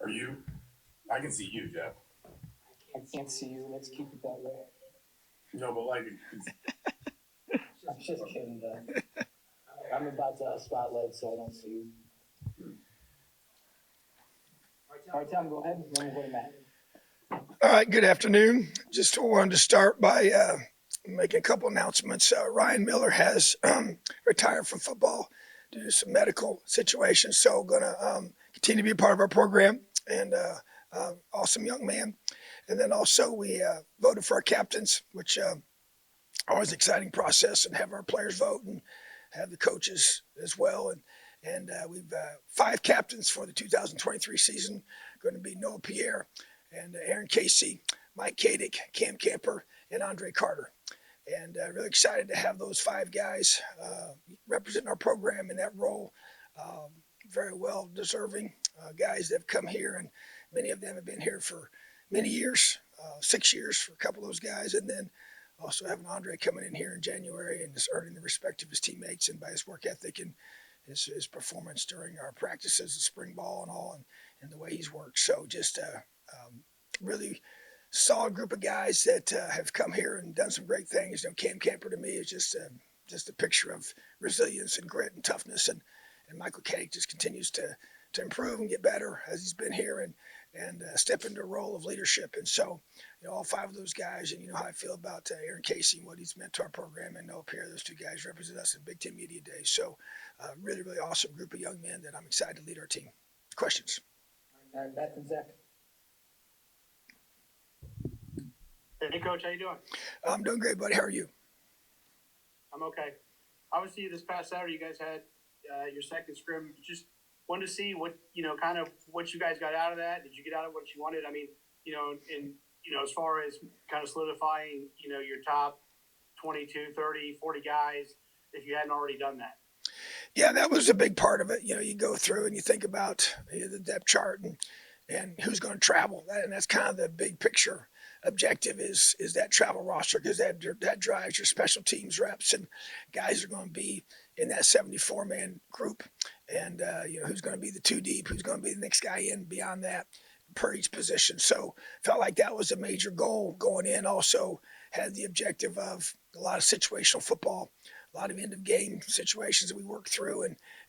Are you? I can see you, Jeff. I can't see you. Let's keep it that way. No, but like, I'm just kidding, though. I'm about to spotlight, so I don't see you. All right, Tom, go ahead. Then we'll go to Matt. All right, good afternoon. Just wanted to start by making a couple announcements. Ryan Miller has retired from football due to some medical situations, so going to continue to be a part of our program, and awesome young man. And then also we voted for our captains, which always an exciting process, and have our players vote and have the coaches as well. And we've 5 captains for the 2023 season. Going to be Noah Pierre and Aaron Casey, Mike Kadick, Cam Camper, and Andre Carter. And really excited to have those 5 guys representing our program in that role. Very well deserving guys that have come here, and many of them have been here for many years, 6 years for a couple of those guys. And then also having Andre coming in here in January and just earning the respect of his teammates and by his work ethic and his performance during our practices, the spring ball and all, and the way he's worked. So just really solid group of guys that have come here and done some great things. You know, Cam Camper to me is just a picture of resilience and grit and toughness, and Michael Kadick just continues to improve and get better as he's been here and step into a role of leadership. And so, you know, all 5 of those guys, and you know how I feel about Aaron Casey and what he's meant to our program, and Noah Pierre, those 2 guys represent us in Big Ten Media Day. So really, really awesome group of young men that I'm excited to lead our team. Questions? All right, Matt and Zach. Hey, Coach, how you doing? I'm doing great, buddy. How are you? I'm okay. Obviously, this past Saturday, you guys had your second scrimmage. Just wanted to see what, kind of what you guys got out of that. Did you get out of what you wanted? I mean, as far as kind of solidifying, your top 22, 30, 40 guys, if you hadn't already done that. Yeah, that was a big part of it. You know, you go through and you think about the depth chart and who's going to travel. And that's kind of the big picture objective is that travel roster, because that drives your special teams reps, and guys are going to be in that 74-man group. And, who's going to be the 2 deep, who's going to be the next guy in beyond that per each position. So felt like that was a major goal going in. Also had the objective of a lot of situational football, a lot of end of game situations that we worked through,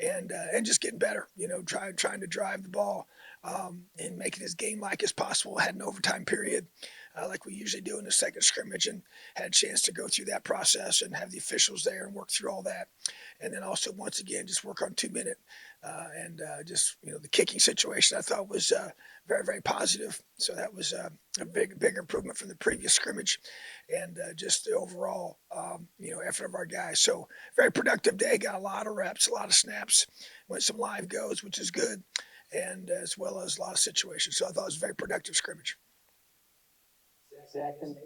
and just getting better, trying to drive the ball and make it as game-like as possible. Had an overtime period like we usually do in the second scrimmage, and had a chance to go through that process and have the officials there and work through all that. And then also, once again, just work on 2-minute and the kicking situation I thought was very, very positive. So that was a big improvement from the previous scrimmage, and just the overall, effort of our guys. So very productive day, got a lot of reps, a lot of snaps, went some live goes, which is good, and as well as a lot of situations. So I thought it was a very productive scrimmage. Zach and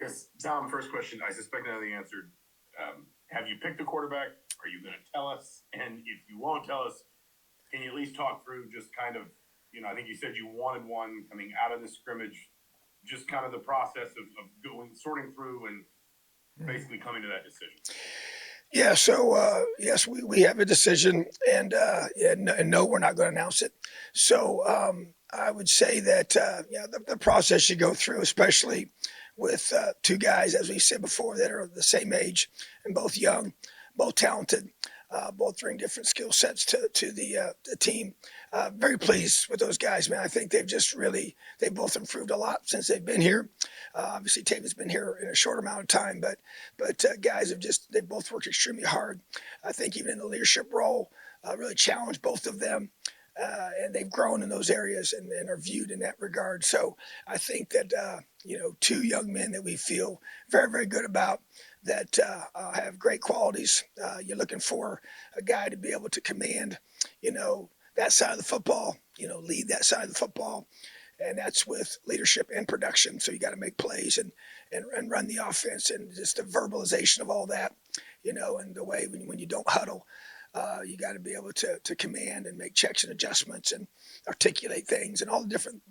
yes, Tom, first question. I suspect I know the answer. Have you picked a quarterback? Are you going to tell us? And if you won't tell us, can you at least talk through just kind of, I think you said you wanted one coming out of the scrimmage, just kind of the process of sorting through and basically coming to that decision. Yeah, so yes, we have a decision, and no, we're not going to announce it. So I would say that the process you go through, especially with 2 guys, as we said before, that are the same age and both young, both talented, both bring different skill sets to the team. Very pleased with those guys, man. I think they've both improved a lot since they've been here. Obviously, Taven's been here in a short amount of time, but guys they've both worked extremely hard. I think even in the leadership role, really challenged both of them. And they've grown in those areas and are viewed in that regard. So I think that, 2 young men that we feel very, very good about that have great qualities. You're looking for a guy to be able to command, that side of the football, lead that side of the football. And that's with leadership and production. So you got to make plays and run the offense, and just the verbalization of all that, and the way when you don't huddle, you got to be able to command and make checks and adjustments and articulate things and all the different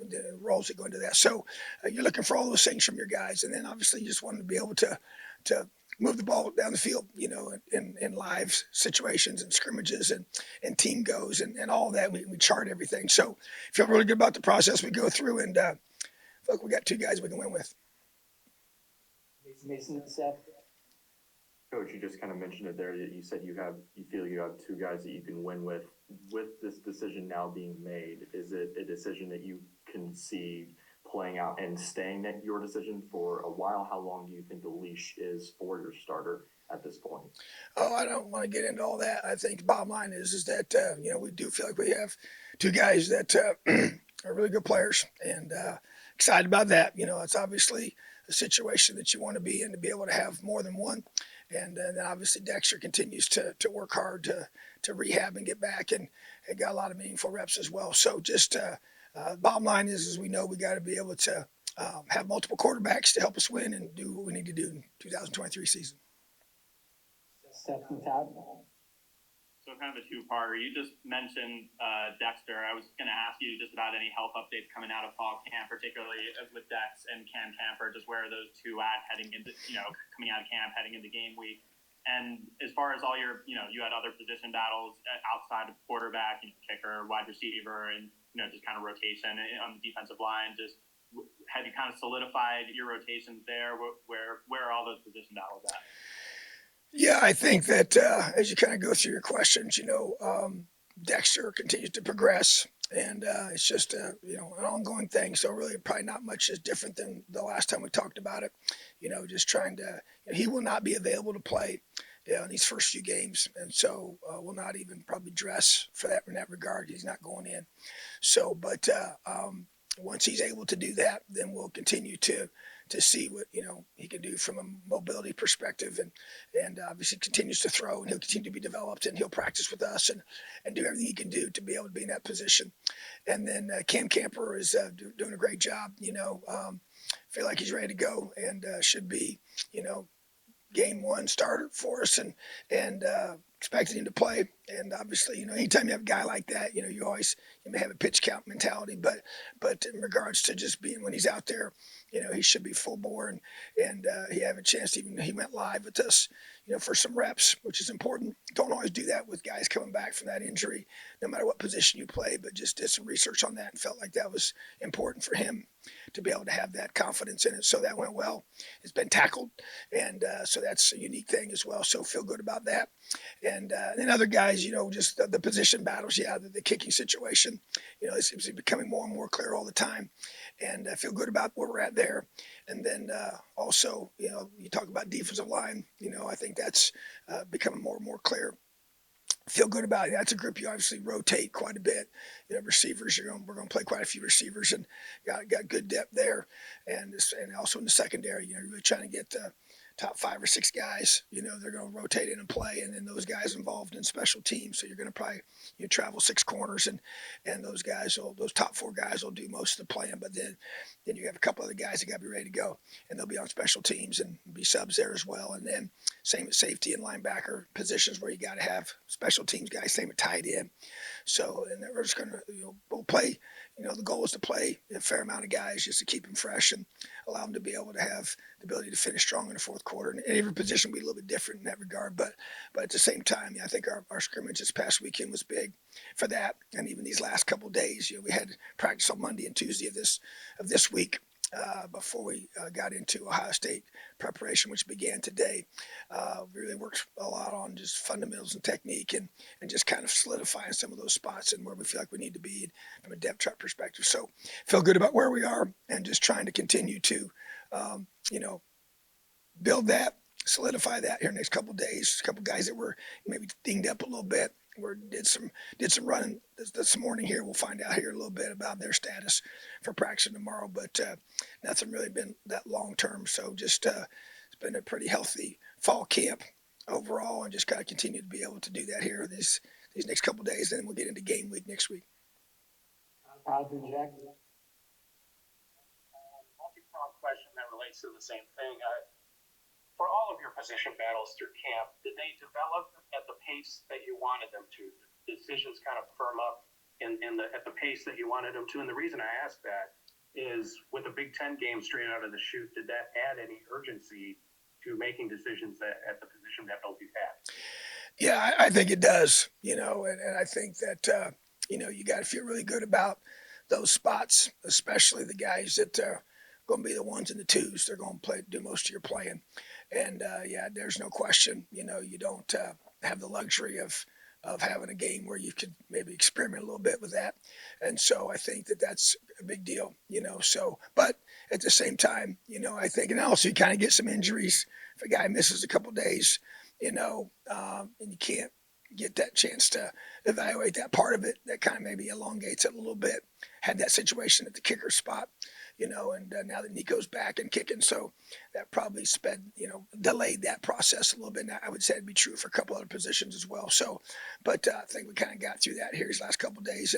roles that go into that. So you're looking for all those things from your guys. And then obviously you just want to be able to move the ball down the field, in live situations and scrimmages and team goes and all that. We chart everything. So feel really good about the process we go through, and look, we got 2 guys we can win with. Mason, Seth. Coach, you just kind of mentioned it there. You said you feel you have 2 guys that you can win with. With this decision now being made, is it a decision that you can see playing out and staying at your decision for a while? How long do you think the leash is for your starter at this point? Oh, I don't want to get into all that. I think the bottom line is that we do feel like we have 2 guys that are really good players, and excited about that. It's obviously a situation that you want to be in, to be able to have more than one. And then obviously Dexter continues to work hard to rehab and get back, and got a lot of meaningful reps as well. So just bottom line is we know we got to be able to have multiple quarterbacks to help us win and do what we need to do in 2023 season. Seth and Todd. So kind of a two-parter. You just mentioned Dexter. I was going to ask you just about any health updates coming out of fall camp, particularly with Dex and Cam Camper. Just where are those 2 at heading into, coming out of camp, heading into game week? And as far as all your, you had other position battles outside of quarterback, kicker, wide receiver, and just kind of rotation on the defensive line. Just have you kind of solidified your rotations there? Where are all those position battles at? Yeah, I think that as you kind of go through your questions, Dexter continues to progress, and it's just an ongoing thing. So really, probably not much is different than the last time we talked about it. Just trying to. He will not be available to play in these first few games, and so will not even probably dress for that in that regard. He's not going in. So, but once he's able to do that, then we'll continue to see what he can do from a mobility perspective, and obviously continues to throw, and he'll continue to be developed, and he'll practice with us and do everything he can do to be able to be in that position. And then Cam Camper is doing a great job. Feel like he's ready to go, and should be game 1 starter for us, and expecting him to play. And obviously, anytime you have a guy like that, you may have a pitch count mentality, but in regards to just being when he's out there, he should be full bore, and he had a chance. He went live with us, for some reps, which is important. Don't always do that with guys coming back from that injury, no matter what position you play, but just did some research on that and felt like that was important for him to be able to have that confidence in it. So that went well. It's been tackled, and so that's a unique thing as well. So feel good about that. And then other guys, just the position battles, the kicking situation, it seems to be becoming more and more clear all the time, and I feel good about where we're at there. And then also, you talk about defensive line, I think that's becoming more and more clear. Feel good about it. That's a group you obviously rotate quite a bit. Receivers, we're going to play quite a few receivers, and got good depth there, and also in the secondary, you're really trying to get the top 5 or 6 guys. They're going to rotate in and play, and then those guys involved in special teams. So you're going to probably travel 6 corners, and those top 4 guys will do most of the playing. But then you have a couple other guys that got to be ready to go, and they'll be on special teams and be subs there as well. And then same at safety and linebacker positions where you got to have special teams guys. Same at tight end. So and we're just going to we'll play. The goal is to play a fair amount of guys just to keep them fresh and allow them to be able to have the ability to finish strong in the fourth quarter. And every position will be a little bit different in that regard. But at the same time, I think our scrimmage this past weekend was big for that. And even these last couple of days, we had practice on Monday and Tuesday of this week. Before we got into Ohio State preparation, which began today. We really worked a lot on just fundamentals and technique and just kind of solidifying some of those spots and where we feel like we need to be from a depth chart perspective. So feel good about where we are and just trying to continue to, build that, solidify that here next couple of days. A couple of guys that were maybe dinged up a little bit. We did some running this morning here. We'll find out here a little bit about their status for practice tomorrow, but nothing really been that long term. So just it's been a pretty healthy fall camp overall, and just got to continue to be able to do that here these next couple of days. Then we'll get into game week next week. Jack. Multi-pronged question that relates to the same thing. For all of your position battles through camp, did they develop at the pace that you wanted them to? Did decisions kind of firm up at the pace that you wanted them to? And the reason I ask that is with the Big Ten game straight out of the chute, did that add any urgency to making decisions at the position levels you've had? Yeah, I think it does, and I think that, you got to feel really good about those spots, especially the guys that are going to be the ones in the twos. They're going to do most of your playing. And yeah, there's no question, you don't have the luxury of having a game where you could maybe experiment a little bit with that. And so I think that that's a big deal, but at the same time, I think, and also you kind of get some injuries. If a guy misses a couple days, and you can't get that chance to evaluate that part of it, that kind of maybe elongates it a little bit. Had that situation at the kicker spot, and now that Nico's back and kicking, so that probably delayed that process a little bit. Now, I would say it'd be true for a couple other positions as well. So, but I think we kind of got through that here these last couple of days,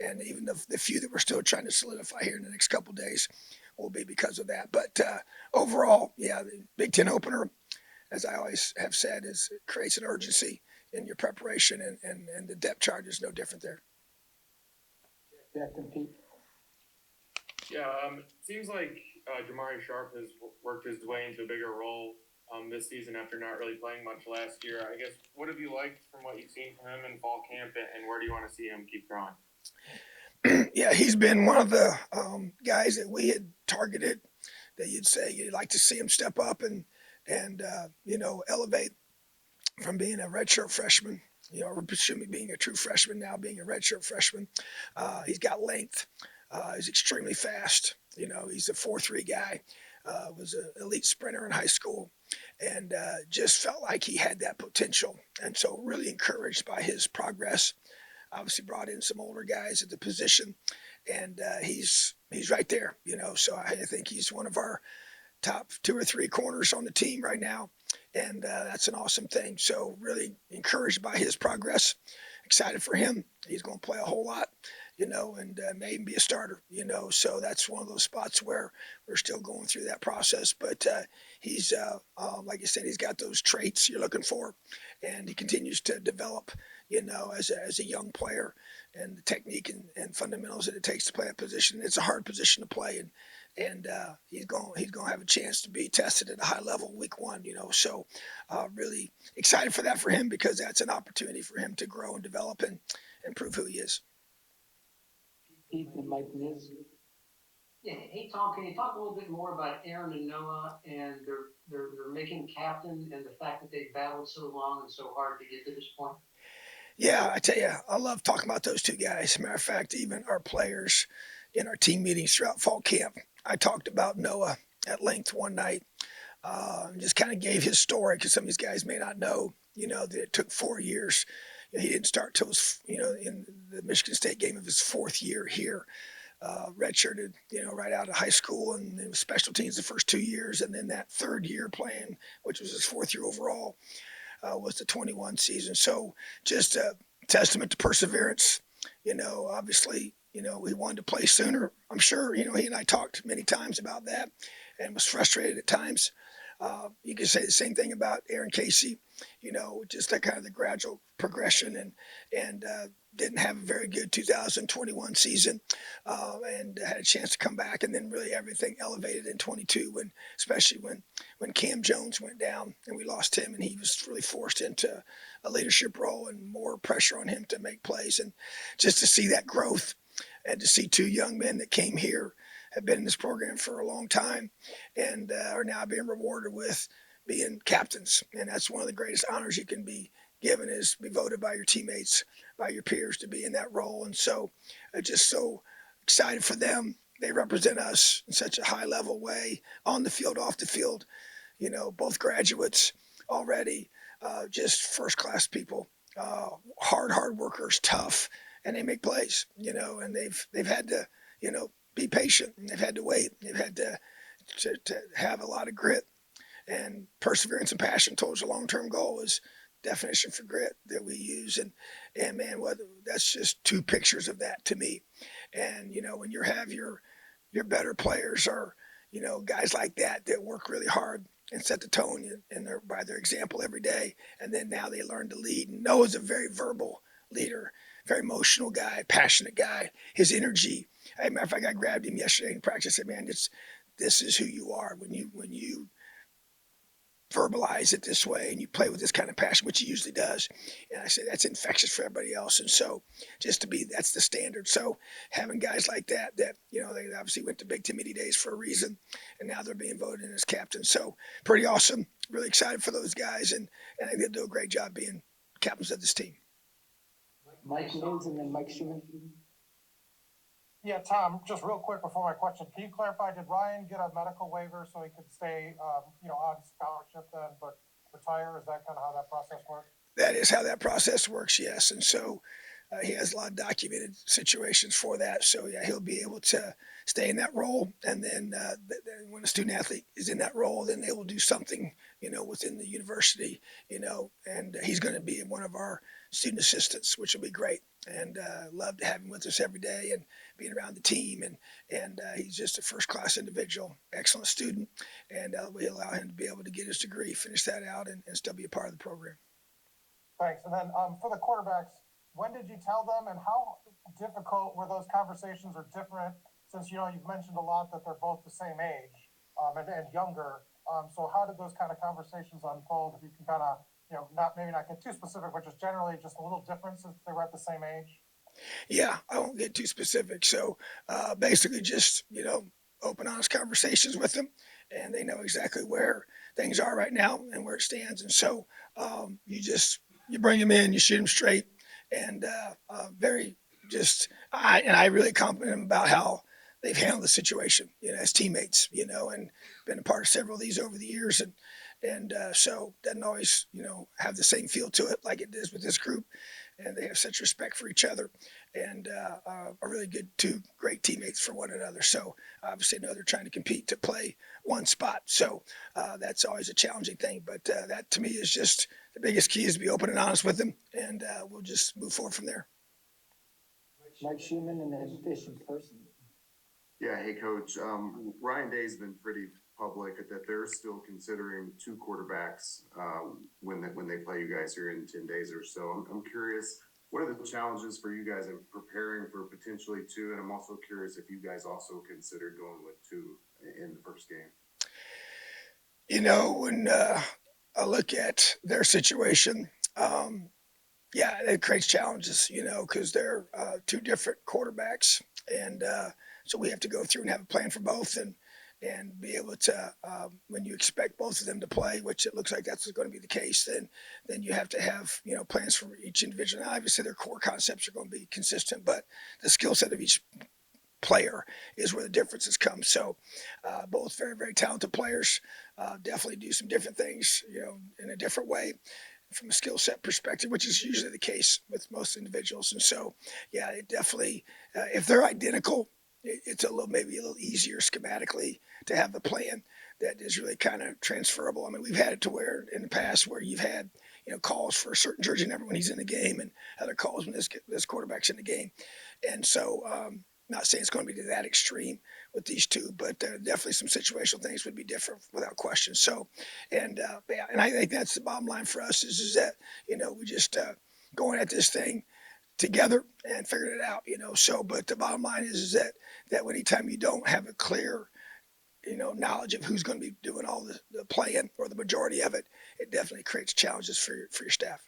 and even the few that we're still trying to solidify here in the next couple of days will be because of that. But overall, yeah, the Big Ten opener, as I always have said, it creates an urgency in your preparation, and the depth chart is no different there. Jack and Pete. Yeah, it seems like Jamari Sharp has worked his way into a bigger role this season after not really playing much last year. I guess, what have you liked from what you've seen from him in fall camp, and where do you want to see him keep growing? Yeah, he's been one of the guys that we had targeted that you'd say you'd like to see him step up and elevate from being a redshirt freshman, or being a true freshman, now being a redshirt freshman. He's got length. He's extremely fast. He's a 4.3 guy. Was an elite sprinter in high school, and just felt like he had that potential. And so really encouraged by his progress. Obviously brought in some older guys at the position, and he's right there, So I think he's one of our top 2 or 3 corners on the team right now, and that's an awesome thing. So really encouraged by his progress, excited for him. He's going to play a whole lot, and may even be a starter, So that's one of those spots where we're still going through that process. But he's, like I said, he's got those traits you're looking for, and he continues to develop, as a young player, and the technique and fundamentals that it takes to play that position. It's a hard position to play, and he's going to have a chance to be tested at a high level week 1, So really excited for that for him, because that's an opportunity for him to grow and develop and prove who he is. Pete and Mike Niz. Yeah, hey Tom, can you talk a little bit more about Aaron and Noah and their making captain, and the fact that they battled so long and so hard to get to this point? Yeah, I tell you, I love talking about those 2 guys. Matter of fact, even our players in our team meetings throughout fall camp, I talked about Noah at length one night. Just kind of gave his story, because some of these guys may not know, that it took 4 years. He didn't start till in the Michigan State game of his 4th year here. Redshirted, right out of high school, and it was special teams the first 2 years, and then that 3rd year playing, which was his 4th year overall, was the 21 season. So just a testament to perseverance. Obviously, he wanted to play sooner. I'm sure, he and I talked many times about that, and was frustrated at times. You could say the same thing about Aaron Casey, just that kind of the gradual progression, and didn't have a very good 2021 season, and had a chance to come back, and then really everything elevated in 22, especially when Cam Jones went down and we lost him, and he was really forced into a leadership role and more pressure on him to make plays, and just to see that growth, and to see 2 young men that came here, have been in this program for a long time, and are now being rewarded with being captains. And that's one of the greatest honors you can be given, is be voted by your teammates, by your peers, to be in that role. And so just so excited for them. They represent us in such a high level way, on the field, off the field, both graduates already, just first class people, hard workers, tough, and they make plays, and they've had to, be patient, and they've had to wait. They've had to have a lot of grit and perseverance and passion towards a long-term goal is definition for grit that we use. And man, that's just 2 pictures of that to me. And, when you have your better players, or, guys like that work really hard and set the tone, and they're by their example every day. And then now they learn to lead. And Noah's a very verbal leader, very emotional guy, passionate guy. His energy. As a matter of fact, I grabbed him yesterday in practice. I said, man, this is who you are. When you verbalize it this way and you play with this kind of passion, which he usually does. And I say that's infectious for everybody else. And so just to be, that's the standard. So having guys like that, they obviously went to Big Ten Media Days for a reason, and now they're being voted in as captains. So pretty awesome. Really excited for those guys. And I think they'll do a great job being captains of this team. Mike Mills and then Mike Schumann. Yeah, Tom, just real quick before my question, can you clarify, did Ryan get a medical waiver so he could stay, on scholarship then, but retire? Is that kind of how that process works? That is how that process works, yes. And so he has a lot of documented situations for that. So, yeah, he'll be able to stay in that role. And then when a student athlete is in that role, then they will do something, within the university, and he's going to be one of our student assistants, which will be great. And love to have him with us every day and being around the team. And he's just a first-class individual, excellent student. And we allow him to be able to get his degree, finish that out, and still be a part of the program. Thanks. And then for the quarterbacks, when did you tell them, and how difficult were those conversations, or different, since you've mentioned a lot that they're both the same age and younger. So how did those kind of conversations unfold? If you can kind of maybe not get too specific, but just generally just a little difference since they were at the same age. Yeah, I won't get too specific. So basically just, open, honest conversations with them, and they know exactly where things are right now and where it stands. And so you bring them in, you shoot them straight, and I really compliment them about how they've handled the situation, as teammates, and been a part of several of these over the years. And so doesn't always, have the same feel to it like it does with this group. And they have such respect for each other, and are really good, two great teammates for one another. So obviously, they're trying to compete to play one spot. So that's always a challenging thing. But that to me is just the biggest key, is to be open and honest with them, and we'll just move forward from there. Mike Schumann and then Fish in person. Yeah, hey coach. Ryan Day's been pretty public that they're still considering two quarterbacks when they play you guys here in 10 days or so. I'm curious, what are the challenges for you guys in preparing for potentially two? And I'm also curious if you guys also considered going with two in the first game. When I look at their situation, it creates challenges, because they're two different quarterbacks. And so we have to go through and have a plan for both, and be able to, when you expect both of them to play, which it looks like that's going to be the case, then you have to have, plans for each individual. Now, obviously, their core concepts are going to be consistent, but the skill set of each player is where the differences come. So both very, very talented players, definitely do some different things, in a different way from a skill set perspective, which is usually the case with most individuals. And so, yeah, it definitely, if they're identical, it's maybe a little easier schematically to have the plan that is really kind of transferable. I mean, we've had it to where in the past where you've had, calls for a certain jersey number when he's in the game, and other calls when this quarterback's in the game. And so, not saying it's going to be to that extreme with these two, but definitely some situational things would be different without question. So, and I think that's the bottom line for us is that, we just going at this thing together and figuring it out, So, but the bottom line is that anytime you don't have a clear, knowledge of who's going to be doing all the playing or the majority of it, it definitely creates challenges for your staff.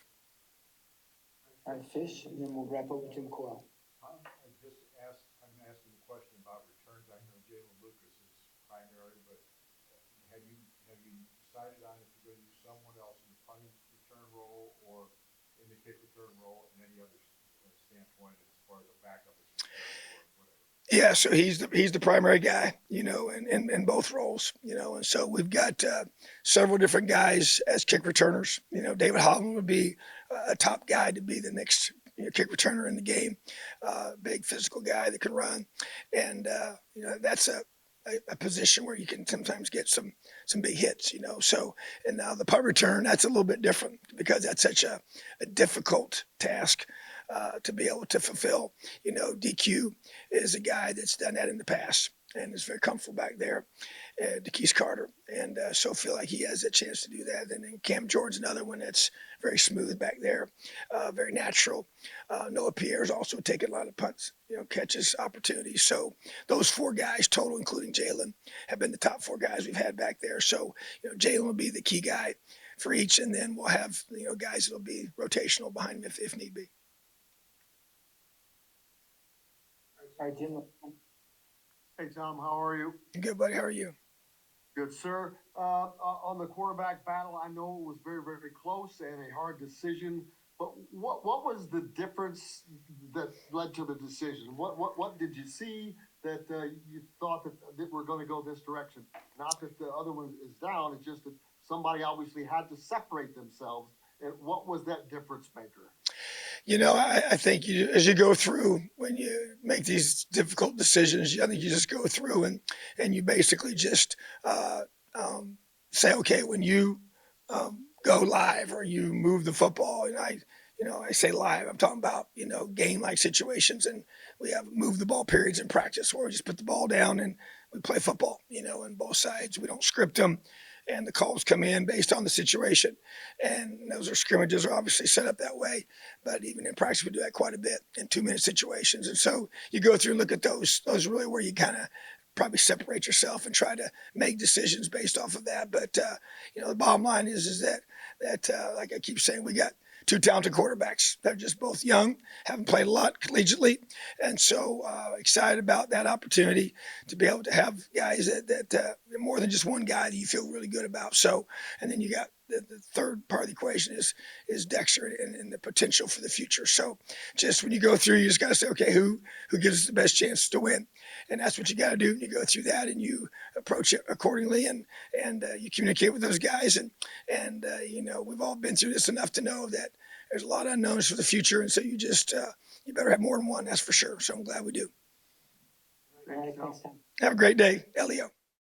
All right, Fish, and then we'll wrap up with Jim Coyle. I'm asking the question about returns. I know Jalen Lucas is primary, but have you decided on if you're going to use someone else in the punting return role or in the kick return role in any other standpoint as far as a backup is concerned or whatever? Yeah, so he's the primary guy, in both roles, and so we've got several different guys as kick returners. David Holland would be a top guy to be the next kick returner in the game, big physical guy that can run, and that's a position where you can sometimes get some big hits, So, and now the punt return, that's a little bit different because that's such a difficult task to be able to fulfill. DQ is a guy that's done that in the past, and is very comfortable back there. DeKeith Carter, and so feel like he has a chance to do that. And then Cam Jordan's another one that's very smooth back there, very natural. Noah Pierre's also taken a lot of punts, catches, opportunities. So those 4 guys total, including Jalen, have been the top 4 guys we've had back there. So Jalen will be the key guy for each, and then we'll have guys that'll be rotational behind him if need be. All right, Jim. Hey, Tom, how are you? Good, buddy. How are you? Good, sir. On the quarterback battle, I know it was very, very close and a hard decision, but what was the difference that led to the decision? What did you see that you thought that we're going to go this direction? Not that the other one is down, it's just that somebody obviously had to separate themselves. And what was that difference maker? I think as you go through, when you make these difficult decisions, I think you just go through and you basically just say, okay, when you go live or you move the football, and I say live, I'm talking about, game-like situations, and we have move the ball periods in practice where we just put the ball down and we play football, on both sides. We don't script them, and the calls come in based on the situation. And those scrimmages are obviously set up that way, but even in practice, we do that quite a bit in 2-minute situations. And so you go through and look at those really where you kind of probably separate yourself and try to make decisions based off of that. But, the bottom line is that like I keep saying, we got 2 talented quarterbacks. They're just both young, haven't played a lot collegiately. And so excited about that opportunity to be able to have guys that more than just one guy that you feel really good about. So, and then you got the third part of the equation is Dexter and the potential for the future. So just when you go through, you just got to say, okay, who gives us the best chance to win? And that's what you got to do. You go through that and you approach it accordingly, and you communicate with those guys. And we've all been through this enough to know that there's a lot of unknowns for the future. And so you just, you better have more than one, that's for sure. So I'm glad we do. All right, thanks, Tom. Have a great day, Elio.